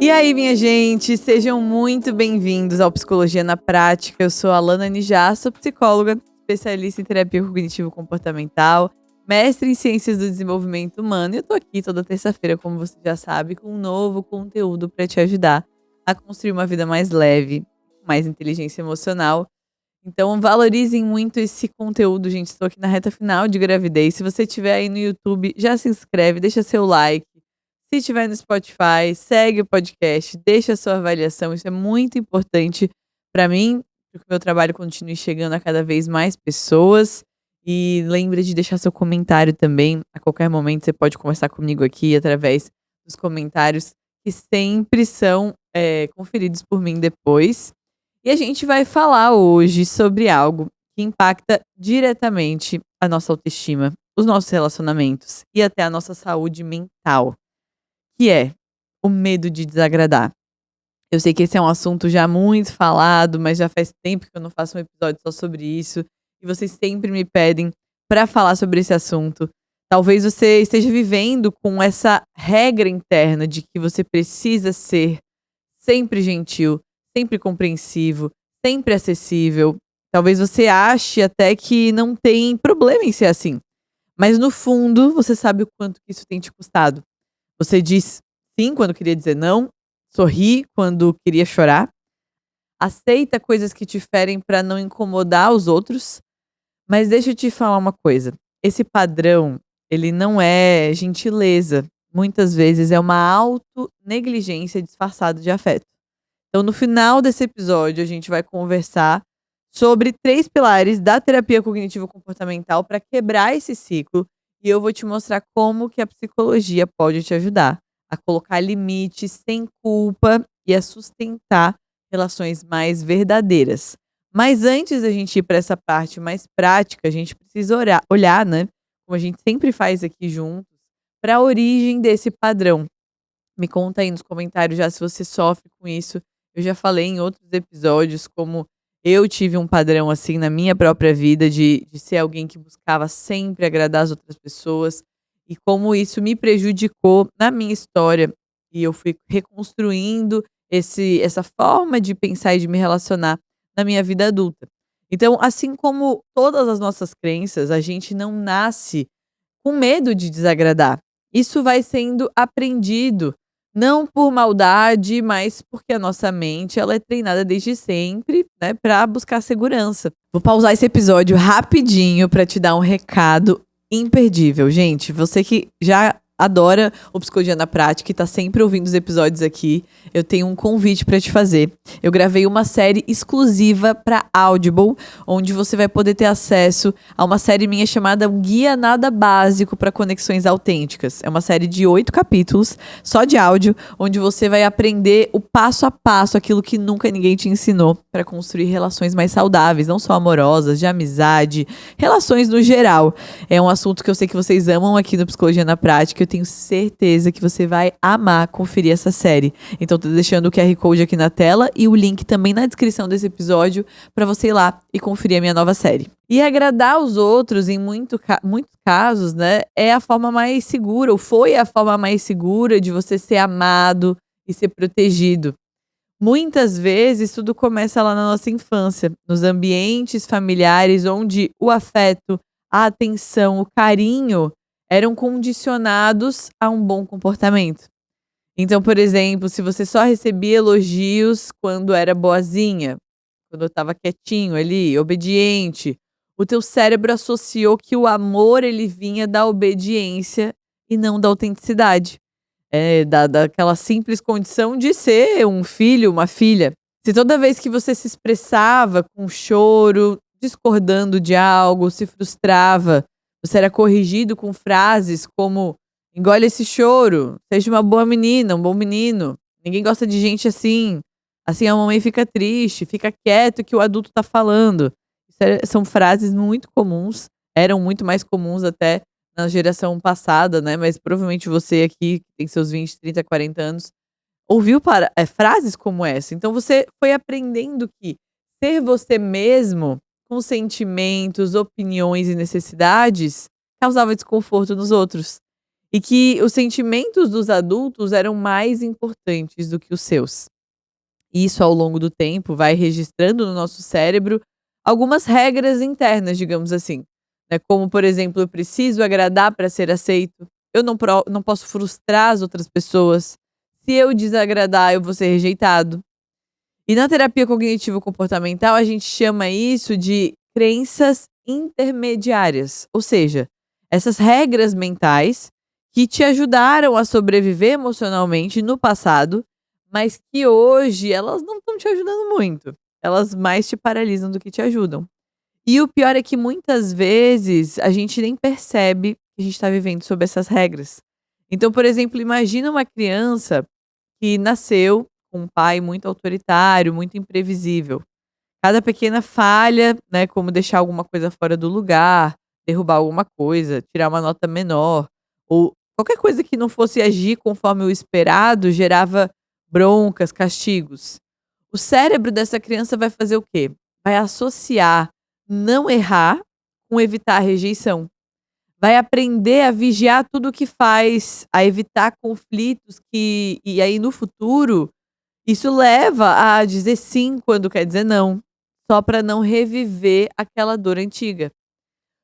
E aí, minha gente, sejam muito bem-vindos ao Psicologia na Prática. Eu sou a Alana Nijá, sou psicóloga, especialista em terapia cognitivo-comportamental, mestre em ciências do desenvolvimento humano. E eu tô aqui toda terça-feira, como você já sabe, com um novo conteúdo para te ajudar a construir uma vida mais leve, com mais inteligência emocional. Então, valorizem muito esse conteúdo, gente. Estou aqui na reta final de gravidez. Se você estiver aí no YouTube, já se inscreve, deixa seu like. Se estiver no Spotify, segue o podcast, deixa a sua avaliação. Isso é muito importante para mim, para que o meu trabalho continue chegando a cada vez mais pessoas. E lembre de deixar seu comentário também. A qualquer momento você pode conversar comigo aqui através dos comentários que sempre são conferidos por mim depois. E a gente vai falar hoje sobre algo que impacta diretamente a nossa autoestima, os nossos relacionamentos e até a nossa saúde mental, que é o medo de desagradar. Eu sei que esse é um assunto já muito falado, mas já faz tempo que eu não faço um episódio só sobre isso, e vocês sempre me pedem para falar sobre esse assunto. Talvez você esteja vivendo com essa regra interna de que você precisa ser sempre gentil, sempre compreensivo, sempre acessível. Talvez você ache até que não tem problema em ser assim, mas no fundo você sabe o quanto que isso tem te custado. Você diz sim quando queria dizer não, sorri quando queria chorar, aceita coisas que te ferem para não incomodar os outros. Mas deixa eu te falar uma coisa, esse padrão, ele não é gentileza, muitas vezes é uma auto-negligência disfarçada de afeto. Então, no final desse episódio, a gente vai conversar sobre 3 pilares da terapia cognitivo-comportamental para quebrar esse ciclo, e eu vou te mostrar como que a psicologia pode te ajudar a colocar limites sem culpa e a sustentar relações mais verdadeiras. Mas antes da gente ir para essa parte mais prática, a gente precisa olhar, né, como a gente sempre faz aqui juntos, para a origem desse padrão. Me conta aí nos comentários já se você sofre com isso. Eu já falei em outros episódios como eu tive um padrão assim na minha própria vida de ser alguém que buscava sempre agradar as outras pessoas e como isso me prejudicou na minha história. E eu fui reconstruindo essa forma de pensar e de me relacionar na minha vida adulta. Então, assim como todas as nossas crenças, a gente não nasce com medo de desagradar. Isso vai sendo aprendido, não por maldade, mas porque a nossa mente ela é treinada desde sempre, né, para buscar segurança. Vou pausar esse episódio rapidinho para te dar um recado imperdível, gente. Você que já adora o Psicologia na Prática e tá sempre ouvindo os episódios aqui, eu tenho um convite para te fazer. Eu gravei uma série exclusiva para Audible, onde você vai poder ter acesso a uma série minha chamada Um Guia Nada Básico para Conexões Autênticas. É uma série de 8 capítulos, só de áudio, onde você vai aprender o passo a passo, aquilo que nunca ninguém te ensinou para construir relações mais saudáveis, não só amorosas, de amizade, relações no geral. É um assunto que eu sei que vocês amam aqui no Psicologia na Prática. Eu tenho certeza que você vai amar conferir essa série. Então, tô deixando o QR Code aqui na tela e o link também na descrição desse episódio para você ir lá e conferir a minha nova série. E agradar os outros, em muitos casos, né, é a forma mais segura, ou foi a forma mais segura de você ser amado e ser protegido. Muitas vezes tudo começa lá na nossa infância, nos ambientes familiares onde o afeto, a atenção, o carinho eram condicionados a um bom comportamento. Então, por exemplo, se você só recebia elogios quando era boazinha, quando estava quietinho ali, obediente, o teu cérebro associou que o amor ele vinha da obediência e não da autenticidade. Daquela simples condição de ser um filho, uma filha. Se toda vez que você se expressava com choro, discordando de algo, se frustrava, você era corrigido com frases como: "Engole esse choro, seja uma boa menina, um bom menino, ninguém gosta de gente assim, assim a mamãe fica triste, fica quieto que o adulto tá falando". São frases muito comuns, eram muito mais comuns até na geração passada, né, mas provavelmente você aqui, que tem seus 20, 30, 40 anos, ouviu frases como essa. Então você foi aprendendo que ser você mesmo, com sentimentos, opiniões e necessidades, causava desconforto nos outros. e que os sentimentos dos adultos eram mais importantes do que os seus. Isso, ao longo do tempo, vai registrando no nosso cérebro algumas regras internas, digamos assim, né, como, por exemplo, eu preciso agradar para ser aceito, eu não posso frustrar as outras pessoas, se eu desagradar, eu vou ser rejeitado. E na terapia cognitivo-comportamental, a gente chama isso de crenças intermediárias, ou seja, essas regras mentais que te ajudaram a sobreviver emocionalmente no passado, mas que hoje elas não estão te ajudando muito. Elas mais te paralisam do que te ajudam. E o pior é que muitas vezes a gente nem percebe que a gente está vivendo sob essas regras. Então, por exemplo, imagina uma criança que nasceu com um pai muito autoritário, muito imprevisível. Cada pequena falha, né, como deixar alguma coisa fora do lugar, derrubar alguma coisa, tirar uma nota menor, ou qualquer coisa que não fosse agir conforme o esperado, gerava broncas, castigos. O cérebro dessa criança vai fazer o quê? Vai associar não errar com evitar a rejeição. Vai aprender a vigiar tudo o que faz, a evitar conflitos e aí no futuro, isso leva a dizer sim quando quer dizer não, só para não reviver aquela dor antiga.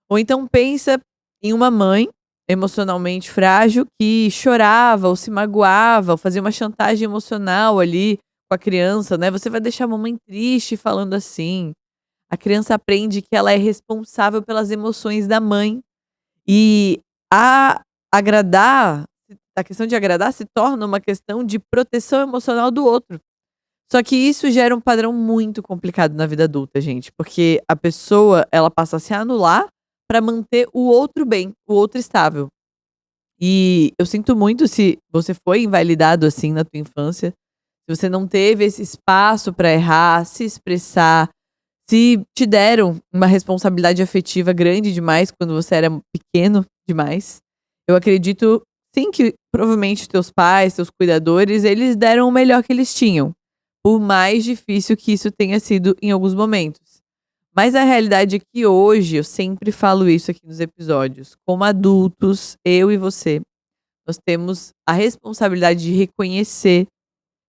Ou então pensa em uma mãe emocionalmente frágil que chorava ou se magoava ou fazia uma chantagem emocional ali com a criança, né? Você vai deixar a mamãe triste falando assim. A criança aprende que ela é responsável pelas emoções da mãe e a agradar a questão de agradar se torna uma questão de proteção emocional do outro. Só que isso gera um padrão muito complicado na vida adulta, gente, porque a pessoa, ela passa a se anular para manter o outro bem, o outro estável. E eu sinto muito se você foi invalidado assim na tua infância, se você não teve esse espaço para errar, se expressar, se te deram uma responsabilidade afetiva grande demais quando você era pequeno demais. Eu acredito sim que provavelmente teus pais, teus cuidadores, eles deram o melhor que eles tinham, por mais difícil que isso tenha sido em alguns momentos. Mas a realidade é que hoje, eu sempre falo isso aqui nos episódios, como adultos, eu e você, nós temos a responsabilidade de reconhecer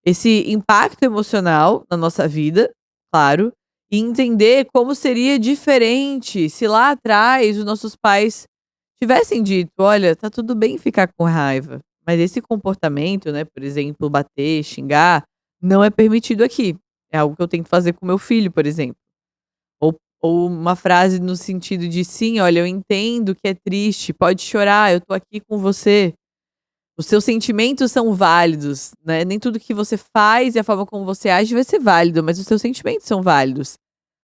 esse impacto emocional na nossa vida, claro, e entender como seria diferente se lá atrás os nossos pais tivessem dito: "Olha, tá tudo bem ficar com raiva, mas esse comportamento, né, por exemplo, bater, xingar, não é permitido aqui. É algo que eu tento fazer com meu filho", por exemplo. Ou uma frase no sentido de: "Sim, olha, eu entendo que é triste, pode chorar, eu tô aqui com você". Os seus sentimentos são válidos, né, nem tudo que você faz e a forma como você age vai ser válido, mas os seus sentimentos são válidos.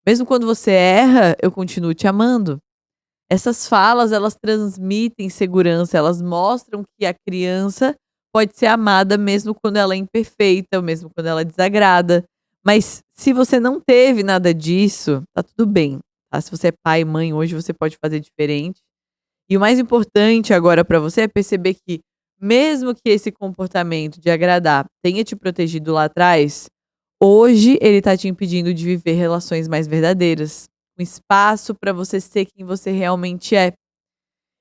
Mesmo quando você erra, eu continuo te amando. Essas falas, elas transmitem segurança, elas mostram que a criança pode ser amada mesmo quando ela é imperfeita, ou mesmo quando ela desagrada. Mas se você não teve nada disso, tá tudo bem, tá? Se você é pai e mãe hoje, você pode fazer diferente. E o mais importante agora pra você é perceber que, mesmo que esse comportamento de agradar tenha te protegido lá atrás, hoje ele tá te impedindo de viver relações mais verdadeiras, um espaço pra você ser quem você realmente é.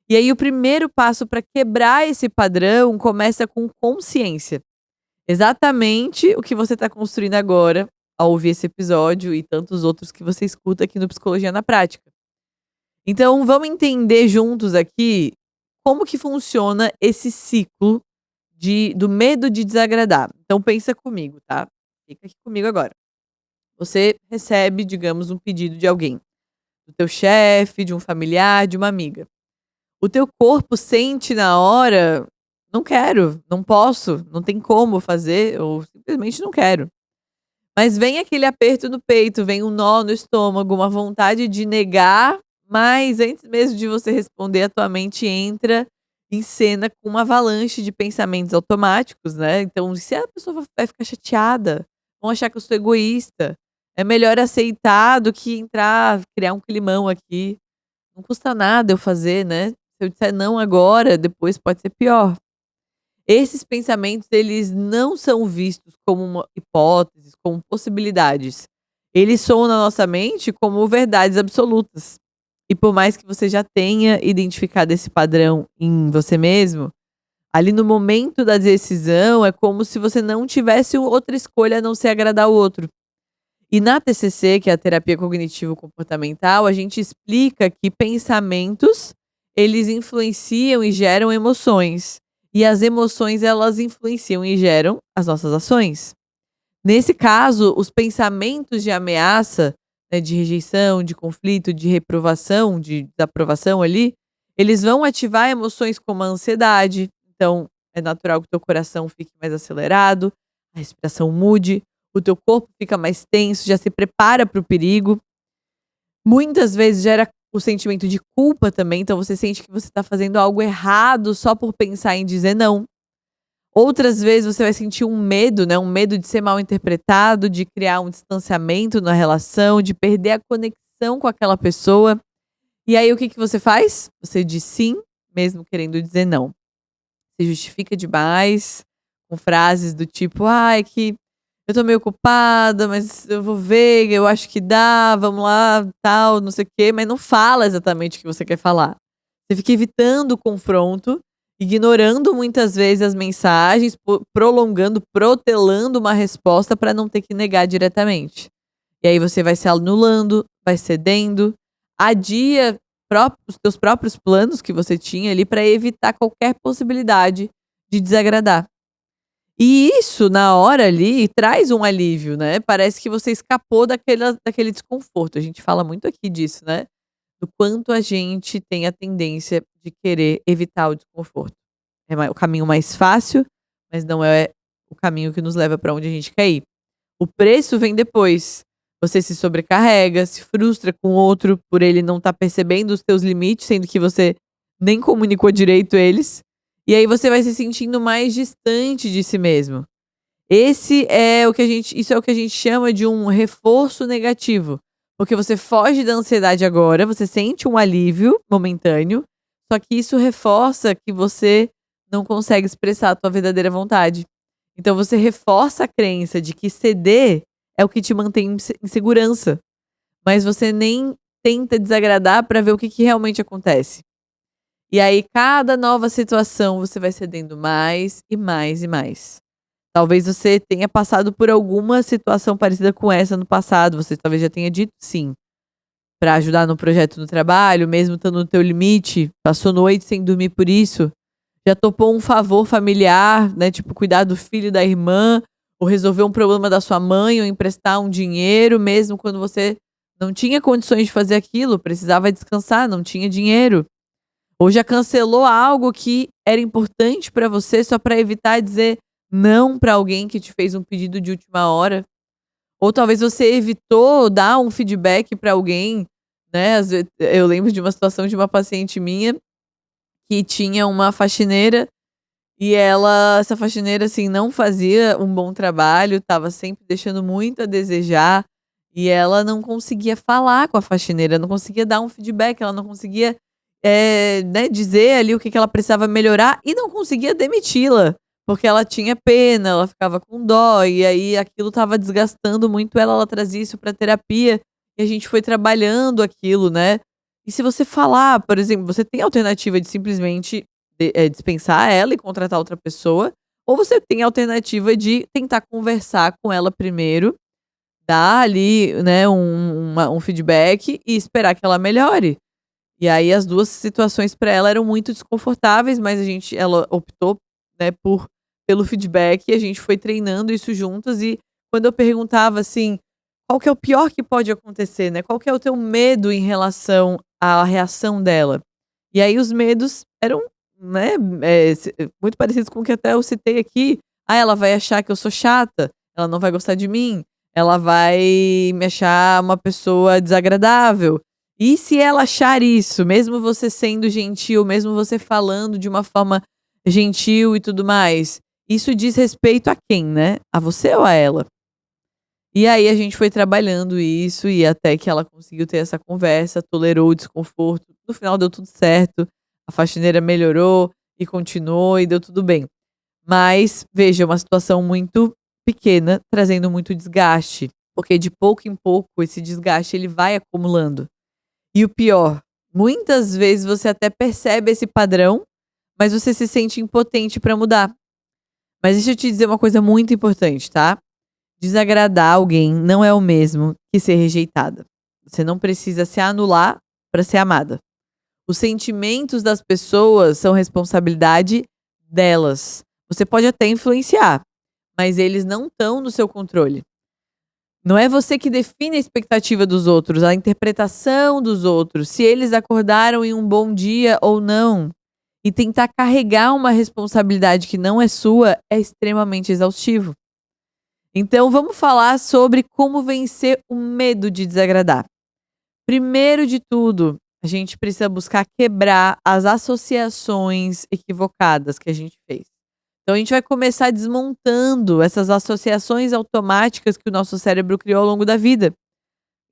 E aí o primeiro passo pra quebrar esse padrão começa com consciência. Exatamente o que você tá construindo agora ao ouvir esse episódio e tantos outros que você escuta aqui no Psicologia na Prática. Então vamos entender juntos aqui como que funciona esse ciclo do medo de desagradar. Então pensa comigo, tá? Fica aqui comigo agora. Você recebe, digamos, um pedido de alguém, do teu chefe, de um familiar, de uma amiga. O teu corpo sente na hora: "Não quero, não posso, não tem como fazer", ou simplesmente "não quero". Mas vem aquele aperto no peito, vem um nó no estômago, uma vontade de negar, mas antes mesmo de você responder, a tua mente entra em cena com uma avalanche de pensamentos automáticos, né. Então, se a pessoa vai ficar chateada, vão achar que eu sou egoísta, é melhor aceitar do que entrar, criar um climão aqui. Não custa nada eu fazer, né. Se eu disser não agora, depois pode ser pior. Esses pensamentos, eles não são vistos como uma hipóteses, como possibilidades. Eles soam na nossa mente como verdades absolutas. E por mais que você já tenha identificado esse padrão em você mesmo, Ali no momento da decisão, é como se você não tivesse outra escolha a não ser agradar o outro. E na TCC, que é a terapia cognitivo-comportamental, a gente explica que pensamentos, eles influenciam e geram emoções. E as emoções, elas influenciam e geram as nossas ações. Nesse caso, os pensamentos de ameaça, né, de rejeição, de conflito, de reprovação, de desaprovação ali, eles vão ativar emoções como a ansiedade. Então, é natural que o teu coração fique mais acelerado, a respiração mude, o teu corpo fica mais tenso, já se prepara para o perigo. Muitas vezes gera o sentimento de culpa também, então você sente que você está fazendo algo errado só por pensar em dizer não. Outras vezes você vai sentir um medo, né, um medo de ser mal interpretado, de criar um distanciamento na relação, de perder a conexão com aquela pessoa. E aí o que que você faz? Você diz sim, mesmo querendo dizer não. Se justifica demais, com frases do tipo: "Ai, que eu tô meio ocupada, mas eu vou ver, eu acho que dá, vamos lá, tal, não sei o quê", mas não fala exatamente o que você quer falar. Você fica evitando o confronto, ignorando muitas vezes as mensagens, prolongando, protelando uma resposta para não ter que negar diretamente. E aí você vai se anulando, vai cedendo, adia os teus próprios planos que você tinha ali para evitar qualquer possibilidade de desagradar. E isso, na hora ali, traz um alívio, né, parece que você escapou daquele desconforto. A gente fala muito aqui disso, né, do quanto a gente tem a tendência de querer evitar o desconforto. É o caminho mais fácil, mas não é o caminho que nos leva para onde a gente quer ir. O preço vem depois. Você se sobrecarrega, se frustra com o outro por ele não estar percebendo os teus limites, sendo que você nem comunicou direito eles. E aí você vai se sentindo mais distante de si mesmo. Isso é o que a gente chama de um reforço negativo. Porque você foge da ansiedade agora, você sente um alívio momentâneo, só que isso reforça que você não consegue expressar a tua verdadeira vontade. Então você reforça a crença de que ceder é o que te mantém em segurança, mas você nem tenta desagradar para ver o que que realmente acontece. E aí cada nova situação você vai cedendo mais e mais e mais. Talvez você tenha passado por alguma situação parecida com essa no passado, você talvez já tenha dito sim, para ajudar no projeto do trabalho, mesmo estando no teu limite, passou noite sem dormir por isso, já topou um favor familiar, né, tipo cuidar do filho da irmã, ou resolver um problema da sua mãe, ou emprestar um dinheiro, mesmo quando você não tinha condições de fazer aquilo, precisava descansar, não tinha dinheiro. Ou já cancelou algo que era importante pra você só pra evitar dizer não pra alguém que te fez um pedido de última hora. Ou talvez você evitou dar um feedback pra alguém, né, eu lembro de uma situação de uma paciente minha, que tinha uma faxineira, e essa faxineira, assim, não fazia um bom trabalho, estava sempre deixando muito a desejar, e ela não conseguia falar com a faxineira, não conseguia dar um feedback, ela não conseguia, né, dizer ali o que que ela precisava melhorar e não conseguia demiti-la, porque ela tinha pena, ela ficava com dó, e aí aquilo estava desgastando muito ela trazia isso pra terapia, e a gente foi trabalhando aquilo, né. E se você falar, por exemplo, você tem a alternativa de simplesmente dispensar ela e contratar outra pessoa, ou você tem a alternativa de tentar conversar com ela primeiro, dar ali, né, um feedback e esperar que ela melhore. E aí as 2 situações para ela eram muito desconfortáveis, mas ela optou, né, pelo feedback e a gente foi treinando isso juntas e quando eu perguntava assim: "Qual que é o pior que pode acontecer, né, qual que é o teu medo em relação à reação dela?". E aí os medos eram, né, muito parecidos com o que até eu citei aqui. "Ah, ela vai achar que eu sou chata, ela não vai gostar de mim, ela vai me achar uma pessoa desagradável". E se ela achar isso, mesmo você sendo gentil, mesmo você falando de uma forma gentil e tudo mais, isso diz respeito a quem, né? A você ou a ela? E aí a gente foi trabalhando isso e até que ela conseguiu ter essa conversa, tolerou o desconforto. No final deu tudo certo, a faxineira melhorou e continuou e deu tudo bem. Mas, veja, é uma situação muito pequena, trazendo muito desgaste, porque de pouco em pouco esse desgaste ele vai acumulando. E o pior, muitas vezes você até percebe esse padrão, mas você se sente impotente pra mudar. Mas deixa eu te dizer uma coisa muito importante, tá? Desagradar alguém não é o mesmo que ser rejeitada. Você não precisa se anular para ser amada. Os sentimentos das pessoas são responsabilidade delas. Você pode até influenciar, mas eles não estão no seu controle. Não é você que define a expectativa dos outros, a interpretação dos outros, se eles acordaram em um bom dia ou não. E tentar carregar uma responsabilidade que não é sua é extremamente exaustivo. Então, vamos falar sobre como vencer o medo de desagradar. Primeiro de tudo, a gente precisa buscar quebrar as associações equivocadas que a gente fez. Então, a gente vai começar desmontando essas associações automáticas que o nosso cérebro criou ao longo da vida.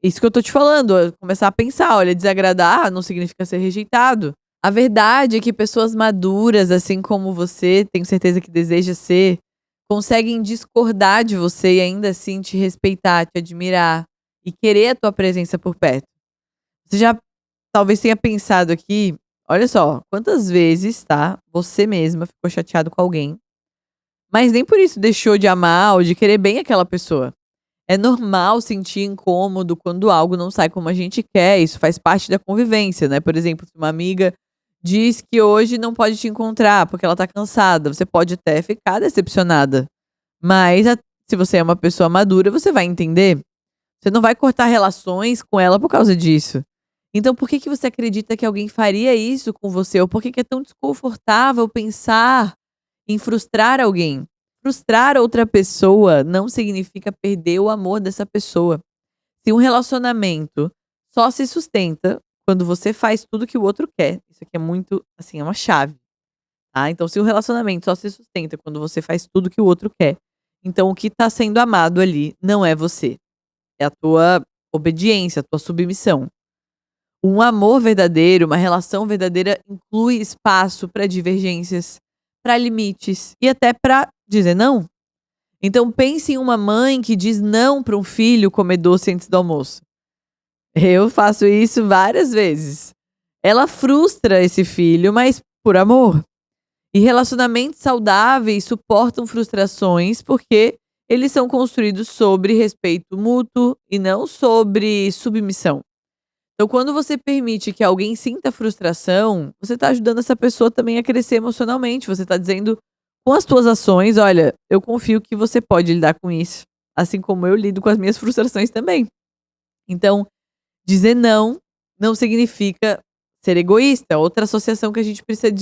Isso que eu tô te falando, começar a pensar, olha, desagradar não significa ser rejeitado. A verdade é que pessoas maduras, assim como você, tenho certeza que deseja ser, conseguem discordar de você e ainda assim te respeitar, te admirar e querer a tua presença por perto. Você já talvez tenha pensado aqui, olha só, quantas vezes, tá, você mesma ficou chateado com alguém, mas nem por isso deixou de amar ou de querer bem aquela pessoa. É normal sentir incômodo quando algo não sai como a gente quer, isso faz parte da convivência, né? Por exemplo, se uma amiga diz que hoje não pode te encontrar porque ela tá cansada, você pode até ficar decepcionada. Mas se você é uma pessoa madura, você vai entender. Você não vai cortar relações com ela por causa disso. Então, por que que você acredita que alguém faria isso com você? Ou por que que é tão desconfortável pensar em frustrar alguém? Frustrar outra pessoa não significa perder o amor dessa pessoa. Se um relacionamento só se sustenta quando você faz tudo que o outro quer, isso aqui é muito, assim, é uma chave, tá? Então, se um relacionamento só se sustenta quando você faz tudo que o outro quer, então o que tá sendo amado ali não é você, é a tua obediência, a tua submissão. Um amor verdadeiro, uma relação verdadeira inclui espaço para divergências, para limites e até para dizer não. Então pense em uma mãe que diz não para um filho comer doce antes do almoço. Eu faço isso várias vezes. Ela frustra esse filho, mas por amor. E relacionamentos saudáveis suportam frustrações porque eles são construídos sobre respeito mútuo e não sobre submissão. Então, quando você permite que alguém sinta frustração, você está ajudando essa pessoa também a crescer emocionalmente. Você está dizendo com as tuas ações: olha, eu confio que você pode lidar com isso, assim como eu lido com as minhas frustrações também. Então, dizer não não significa ser egoísta. Outra associação que a gente precisa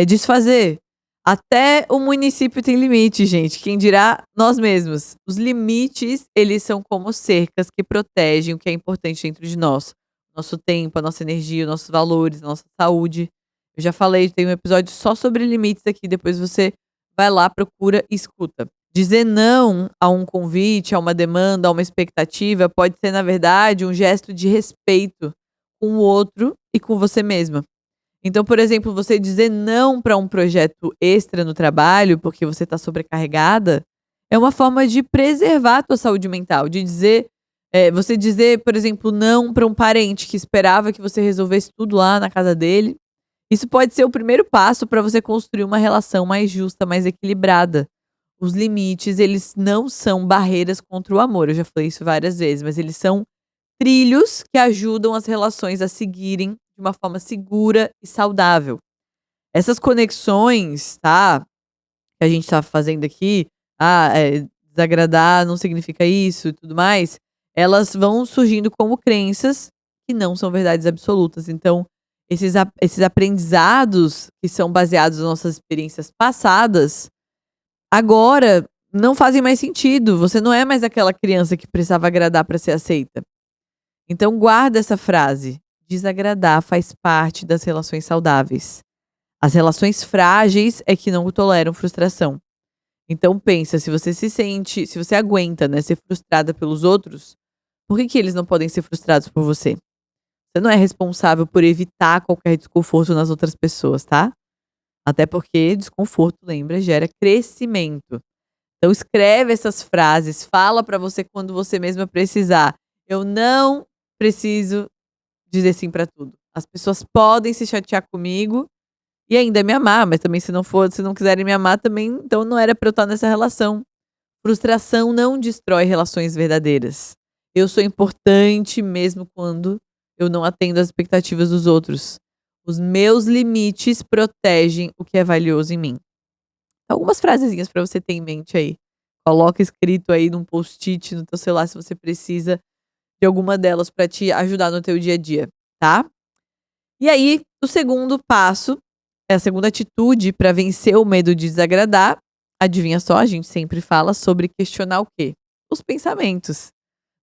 desfazer. Até o município tem limite, gente. Quem dirá nós mesmos. Os limites, eles são como cercas que protegem o que é importante dentro de nós. Nosso tempo, a nossa energia, os nossos valores, a nossa saúde. Eu já falei, tem um episódio só sobre limites aqui. Depois você vai lá, procura e escuta. Dizer não a um convite, a uma demanda, a uma expectativa, pode ser, na verdade, um gesto de respeito com o outro e com você mesma. Então, por exemplo, você dizer não para um projeto extra no trabalho, porque você está sobrecarregada, é uma forma de preservar a tua saúde mental, de dizer, você dizer, por exemplo, não para um parente que esperava que você resolvesse tudo lá na casa dele. Isso pode ser o primeiro passo para você construir uma relação mais justa, mais equilibrada. Os limites, eles não são barreiras contra o amor, eu já falei isso várias vezes, mas eles são trilhos que ajudam as relações a seguirem de uma forma segura e saudável. Essas conexões, tá, que a gente tá fazendo aqui, desagradar não significa isso e tudo mais, elas vão surgindo como crenças que não são verdades absolutas. Então, esses aprendizados que são baseados nas nossas experiências passadas, agora não fazem mais sentido. Você não é mais aquela criança que precisava agradar para ser aceita. Então guarda essa frase: desagradar faz parte das relações saudáveis. As relações frágeis é que não toleram frustração. Então pensa, se você aguenta, né, ser frustrada pelos outros, por que que eles não podem ser frustrados por você? Você não é responsável por evitar qualquer desconforto nas outras pessoas, tá? Até porque desconforto, lembra, gera crescimento. Então escreve essas frases, fala pra você quando você mesma precisar. Eu não preciso dizer sim pra tudo. As pessoas podem se chatear comigo e ainda me amar, mas também se não quiserem me amar também, então não era pra eu estar nessa relação. Frustração não destrói relações verdadeiras. Eu sou importante mesmo quando eu não atendo às expectativas dos outros. Os meus limites protegem o que é valioso em mim. Algumas frasezinhas para você ter em mente aí. Coloca escrito aí num post-it no teu celular se você precisa de alguma delas para te ajudar no teu dia a dia, tá? E aí, o segundo passo, a segunda atitude para vencer o medo de desagradar, adivinha só, a gente sempre fala sobre questionar o quê? Os pensamentos.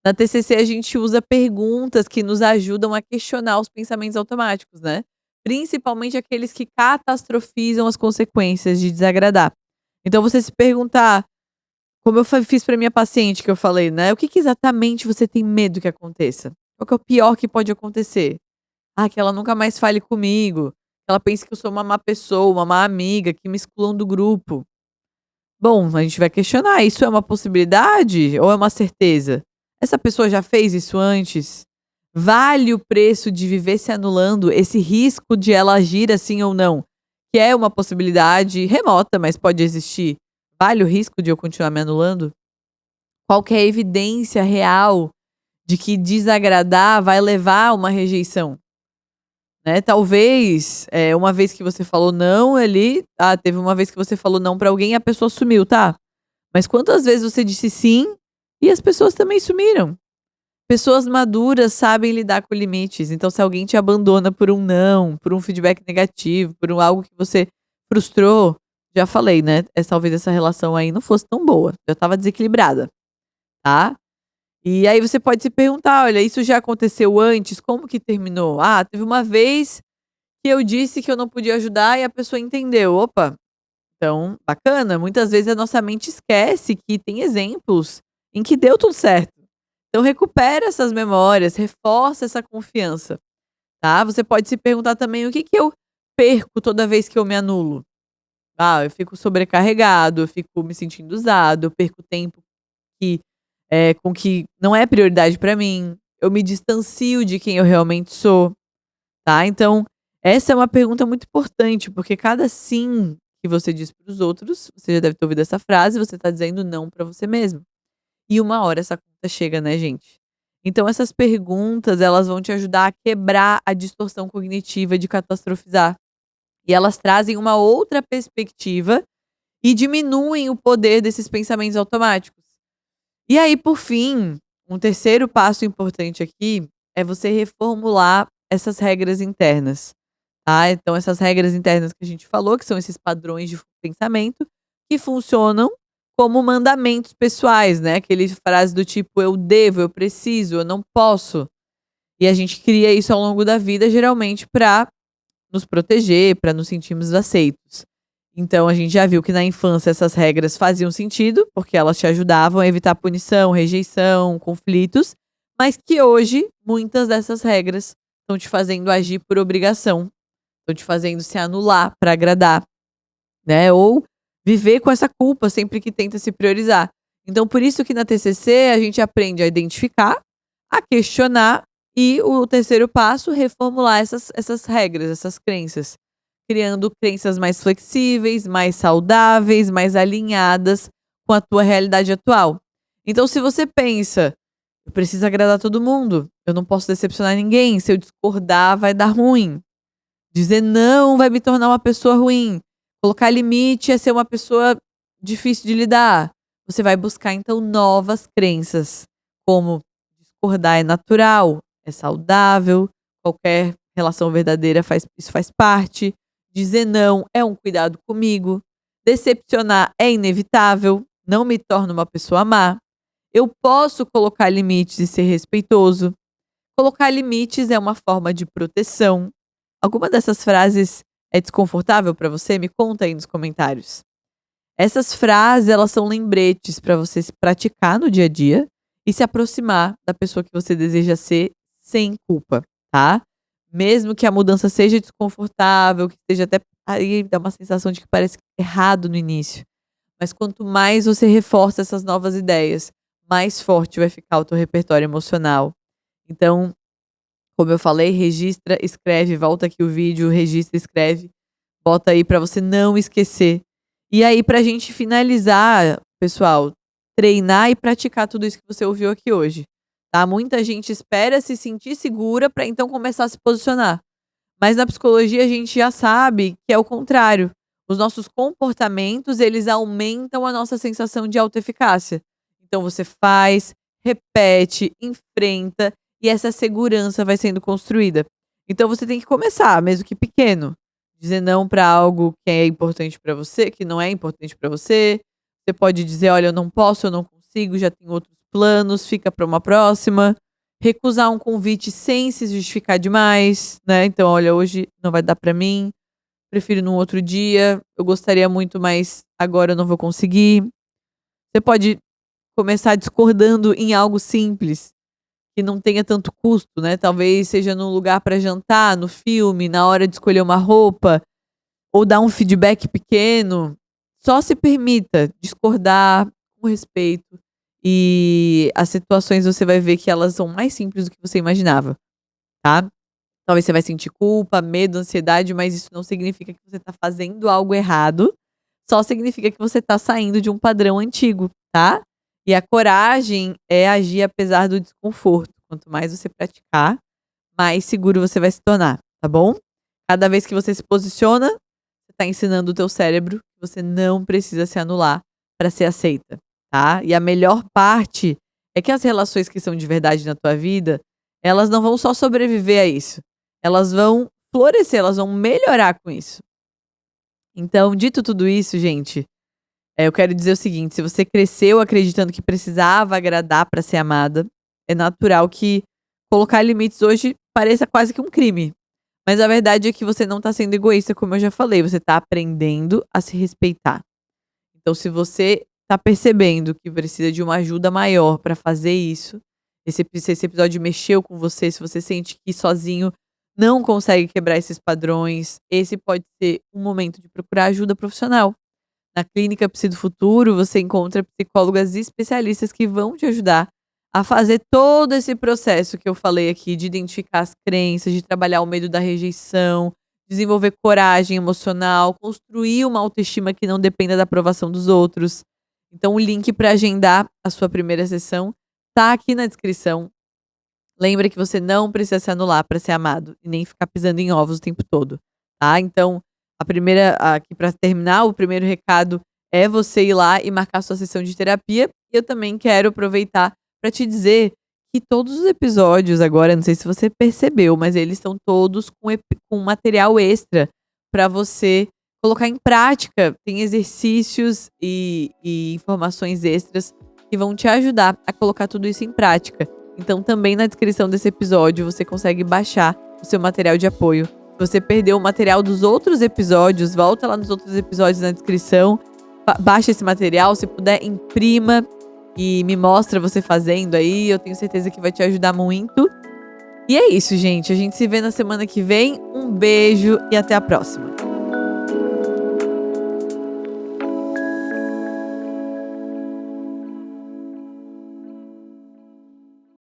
Na TCC a gente usa perguntas que nos ajudam a questionar os pensamentos automáticos, né? Principalmente aqueles que catastrofizam as consequências de desagradar. Então você se perguntar, como eu fiz para minha paciente que eu falei, né? O que que exatamente você tem medo que aconteça? Qual que é o pior que pode acontecer? Ah, que ela nunca mais fale comigo, que ela pense que eu sou uma má pessoa, uma má amiga, que me excluam do grupo. Bom, a gente vai questionar, isso é uma possibilidade ou é uma certeza? Essa pessoa já fez isso antes? Vale o preço de viver se anulando esse risco de ela agir assim ou não? Que é uma possibilidade remota, mas pode existir. Vale o risco de eu continuar me anulando? Qual que é a evidência real de que desagradar vai levar a uma rejeição? Né, talvez, uma vez que você falou não ali, teve uma vez que você falou não pra alguém e a pessoa sumiu, tá. Mas quantas vezes você disse sim e as pessoas também sumiram? Pessoas maduras sabem lidar com limites, então se alguém te abandona por um não, por um feedback negativo, por algo que você frustrou, já falei, né, talvez essa relação aí não fosse tão boa, já estava desequilibrada, tá. E aí você pode se perguntar: "Olha, isso já aconteceu antes? Como que terminou?". "Ah, teve uma vez que eu disse que eu não podia ajudar e a pessoa entendeu". Opa, então bacana, muitas vezes a nossa mente esquece que tem exemplos em que deu tudo certo. Então recupera essas memórias, reforça essa confiança, tá. Você pode se perguntar também: "O que que eu perco toda vez que eu me anulo?". "Ah, eu fico sobrecarregado, eu fico me sentindo usado, eu perco tempo que, com que não é prioridade pra mim, eu me distancio de quem eu realmente sou". Tá, então, essa é uma pergunta muito importante, porque cada sim que você diz para os outros, você já deve ter ouvido essa frase, você tá dizendo não pra você mesmo. E uma hora essa conta chega, né, gente. Então essas perguntas, elas vão te ajudar a quebrar a distorção cognitiva de catastrofizar. E elas trazem uma outra perspectiva e diminuem o poder desses pensamentos automáticos. E aí, por fim, um terceiro passo importante aqui é você reformular essas regras internas. Tá, então essas regras internas que a gente falou, que são esses padrões de pensamento, que funcionam como mandamentos pessoais, né, aquele frase do tipo: "Eu devo, eu preciso, eu não posso". E a gente cria isso ao longo da vida, geralmente para nos proteger, para nos sentirmos aceitos. Então a gente já viu que na infância essas regras faziam sentido, porque elas te ajudavam a evitar punição, rejeição, conflitos, mas que hoje muitas dessas regras estão te fazendo agir por obrigação, estão te fazendo se anular para agradar, né, ou viver com essa culpa sempre que tenta se priorizar. Então por isso que na TCC a gente aprende a identificar, a questionar e o terceiro passo, reformular essas regras, essas crenças, criando crenças mais flexíveis, mais saudáveis, mais alinhadas com a tua realidade atual. Então se você pensa: "Eu preciso agradar todo mundo, eu não posso decepcionar ninguém, se eu discordar vai dar ruim". Dizer não vai me tornar uma pessoa ruim. Colocar limite é ser uma pessoa difícil de lidar. Você vai buscar então novas crenças, como discordar é natural, é saudável, qualquer relação verdadeira isso faz parte. Dizer não é um cuidado comigo. Decepcionar é inevitável, não me torna uma pessoa má. Eu posso colocar limites e ser respeitoso. Colocar limites é uma forma de proteção. Alguma dessas frases é desconfortável para você? Me conta aí nos comentários. Essas frases, elas são lembretes para você se praticar no dia a dia e se aproximar da pessoa que você deseja ser sem culpa, tá? Mesmo que a mudança seja desconfortável, que esteja até aí dá uma sensação de que parece errado no início, mas quanto mais você reforça essas novas ideias, mais forte vai ficar o teu repertório emocional. Então, como eu falei, registra, escreve, volta aqui o vídeo, registra, escreve. Bota aí pra você não esquecer. E aí, pra gente finalizar, pessoal, treinar e praticar tudo isso que você ouviu aqui hoje, tá? Muita gente espera se sentir segura pra então começar a se posicionar. Mas na psicologia a gente já sabe que é o contrário. Os nossos comportamentos, eles aumentam a nossa sensação de autoeficácia. Então você faz, repete, enfrenta e essa segurança vai sendo construída. Então você tem que começar, mesmo que pequeno. Dizer não para algo que é importante para você, que não é importante para você. Você pode dizer, olha, eu não posso, eu não consigo, já tenho outros planos, fica para uma próxima. Recusar um convite sem se justificar demais, né. Então: "Olha, hoje não vai dar pra mim, prefiro num outro dia, eu gostaria muito, mas agora eu não vou conseguir". Você pode começar discordando em algo simples, que não tenha tanto custo, né, talvez seja num lugar pra jantar, no filme, na hora de escolher uma roupa, ou dar um feedback pequeno. Só se permita discordar com respeito, e as situações você vai ver que elas são mais simples do que você imaginava, tá. Talvez você vai sentir culpa, medo, ansiedade, mas isso não significa que você tá fazendo algo errado, só significa que você tá saindo de um padrão antigo, tá. E a coragem é agir apesar do desconforto. Quanto mais você praticar, mais seguro você vai se tornar, tá bom? Cada vez que você se posiciona, você tá ensinando o teu cérebro que você não precisa se anular para ser aceita, tá? E a melhor parte é que as relações que são de verdade na tua vida, elas não vão só sobreviver a isso. Elas vão florescer, elas vão melhorar com isso. Então, dito tudo isso, gente, eu quero dizer o seguinte: se você cresceu acreditando que precisava agradar para ser amada, é natural que colocar limites hoje pareça quase que um crime. Mas a verdade é que você não tá sendo egoísta, como eu já falei, você tá aprendendo a se respeitar. Então, se você tá percebendo que precisa de uma ajuda maior para fazer isso, se esse episódio mexeu com você, se você sente que sozinho não consegue quebrar esses padrões, esse pode ser um momento de procurar ajuda profissional. Na Clínica Psi do Futuro, você encontra psicólogas especialistas que vão te ajudar a fazer todo esse processo que eu falei aqui, de identificar as crenças, de trabalhar o medo da rejeição, desenvolver coragem emocional, construir uma autoestima que não dependa da aprovação dos outros. Então, o link para agendar a sua primeira sessão tá aqui na descrição. Lembra que você não precisa se anular para ser amado e nem ficar pisando em ovos o tempo todo, tá? Então, aqui para terminar, o primeiro recado é você ir lá e marcar sua sessão de terapia. E eu também quero aproveitar para te dizer que todos os episódios agora, não sei se você percebeu, mas eles estão todos com material extra para você colocar em prática. Tem exercícios e informações extras que vão te ajudar a colocar tudo isso em prática. Então, também na descrição desse episódio, você consegue baixar o seu material de apoio. Se você perdeu o material dos outros episódios, volta lá nos outros episódios na descrição, baixa esse material, se puder, imprima e me mostra você fazendo aí. Eu tenho certeza que vai te ajudar muito. E é isso, gente. A gente se vê na semana que vem. Um beijo e até a próxima.